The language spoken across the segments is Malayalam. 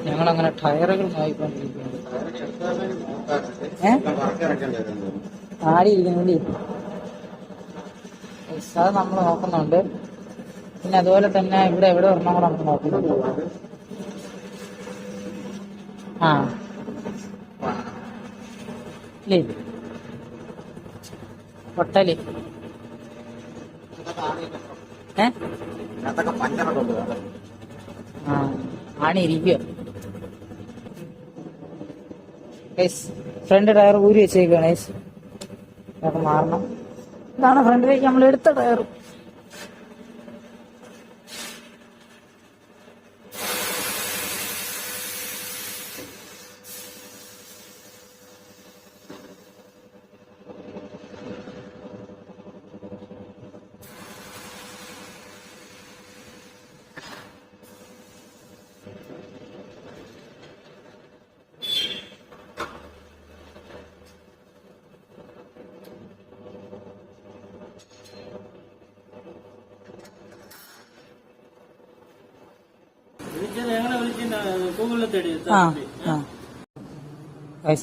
ഞങ്ങളങ്ങനെ ടയറുകൾ നോക്കിക്കൊണ്ടിരിക്കുകയാണ്. ആടിയിരിക്കുന്നുണ്ട്, അത് നമ്മൾ നോക്കുന്നുണ്ട്. പിന്നെ അതുപോലെ തന്നെ ഇവിടെ എവിടെ ഒരെണ്ണം കൂടെ നമ്മൾ നോക്കുന്നുണ്ട്. ആ ഇല്ലേ, പൊട്ടല് ആണി ഇരിക്കുക. ഫ്രണ്ട് ടയർ ഊരി വെച്ചേക്കാണ്, അതൊക്കെ മാറണം. ഇതാണ് ഫ്രണ്ടിലേക്ക് നമ്മൾ എടുത്ത ടയർ.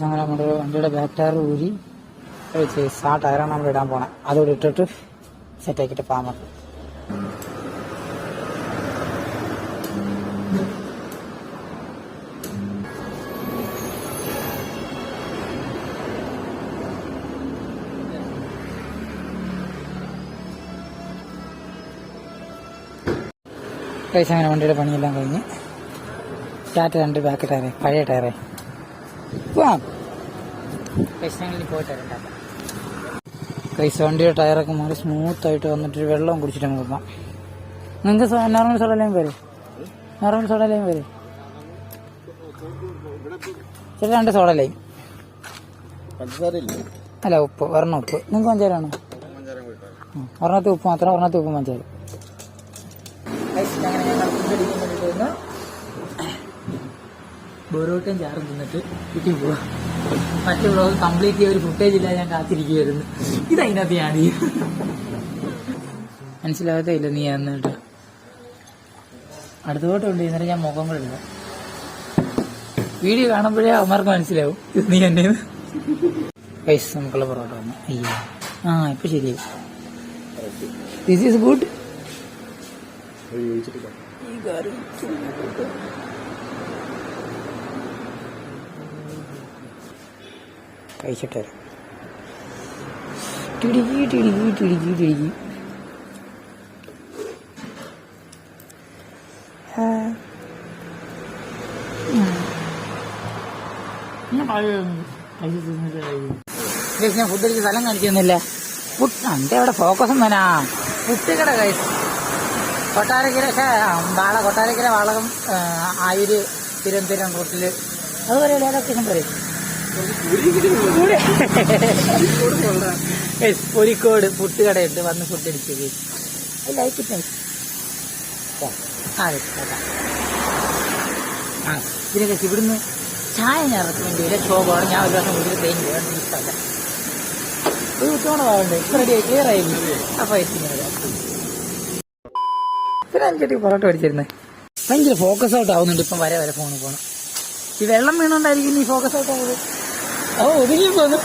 അങ്ങനെ നമ്മുടെ വണ്ടിയുടെ ബാക്ക് ടയർ ഊരി ആ ടയറാണ് നമ്മൾ ഇടാൻ പോണേ. അതോടെ ഇട്ടിട്ട് സെറ്റാക്കിയിട്ട് പാമ്പ. അങ്ങനെ വണ്ടിയുടെ പണിയെല്ലാം കഴിഞ്ഞ് ടാറ്റ രണ്ട് ബാക്ക് ടയറേ, പഴയ ടയറേ പോവാം. പോയിട്ട് വണ്ടിയുടെ ടയറൊക്കെ മാറി സ്മൂത്തായിട്ട് വന്നിട്ട് വെള്ളം കുടിച്ചിട്ട് നമുക്ക് പോകാം. നിങ്ങൾക്ക് നോർമൽ സോഡയിലേയും വരെ, നോർമൽ സോഡയിലേയും വരെ ചേട്ടാ, രണ്ട് സോഡയിലേയും അല്ല ഉപ്പ്, ഒരെണ്ണം ഉപ്പ്. നിങ്ങൾക്ക് പഞ്ചാരാണോ? ഒരെണ്ണത്തെ ഉപ്പ് മാത്രം, ഒരെണ്ണത്തെ ഉപ്പ് പഞ്ചാര. അങ്ങനെ ഞങ്ങൾ ഫുഡടിക്കാൻ വേണ്ടിയിട്ട് ബൊറോട്ടയും ചാറും തിന്നിട്ട് വീട്ടിൽ പോവാ. മറ്റേ വ്ളോഗ് കംപ്ലീറ്റ് ചെയ്യാൻ ഒരു ഫുട്ടേജ് ഇല്ല, ഞാൻ കാത്തിരിക്കുവായിരുന്നു. ഇതതിനകത്ത് ഞാൻ മനസ്സിലാകത്തേ ഇല്ല നീ എന്നിട്ട് അടുത്തോട്ട് കൊണ്ട് ഇന്നലെ ഞാൻ മുഖം കൂടെ ഇല്ല. വീഡിയോ കാണുമ്പോഴേ അവന്മാർക്ക് മനസ്സിലാവും ഇത് നീ എന്നെ. പൈസ നമുക്കുള്ള പൊറോട്ട വന്നു. അയ്യോ ഇപ്പൊ ശരിയായി. This is good. കഴിച്ചിട്ട് വരാം. ടിടിക്കി ടിടിക്കി ടിടിക്കി ടിടിക്കി. ഞാൻ ഫുഡ് അടിച്ച സ്ഥലം കാണിക്കുന്നില്ല. എന്റെ അവിടെ ഫോക്കസും വേനാ. പുട്ടുകട കഴിച്ചു കൊട്ടാരക്കര, കൊട്ടാരക്കര വാളകം ആയൂര് തിരുവനന്തപുരം റൂട്ടില്. അതുപോലെ ലൊക്കേഷൻ പറയും. കോഴിക്കോട് പുട്ടുകടയുണ്ട്, വന്ന് ഫുഡ് അടിച്ചത്. Like it nice. ഇതിനൊക്കെ ഇവിടുന്ന് ചായ ഞാൻ റെക്കമെൻഡ് ചെയ്യില്ല. ഷോപ്പാണ്. ഞാൻ ഒരു വർഷം കൂടുതൽ പെയിൻ ചെയ്യാൻ ഇഷ്ടമല്ല. ഒരു കുത്തോണ ഭാഗമുണ്ട്. ഇപ്പൊ റെഡി ആയി ക്ലിയർ ആയി. അപ്പൊ പിന്നെ അഞ്ചെട്ടി പൊറോട്ട മേടിച്ചിരുന്നത്. ഭയങ്കര ഫോക്കസ് ഔട്ട് ആവുന്നുണ്ട് ഇപ്പം. വരെ ഫോണിൽ പോകണം. ഈ വെള്ളം വീണോണ്ടായിരിക്കും ഈ ഫോക്കസ് ഔട്ട് ആവുന്നത്. ഒതുങ്ങി പോന്നു.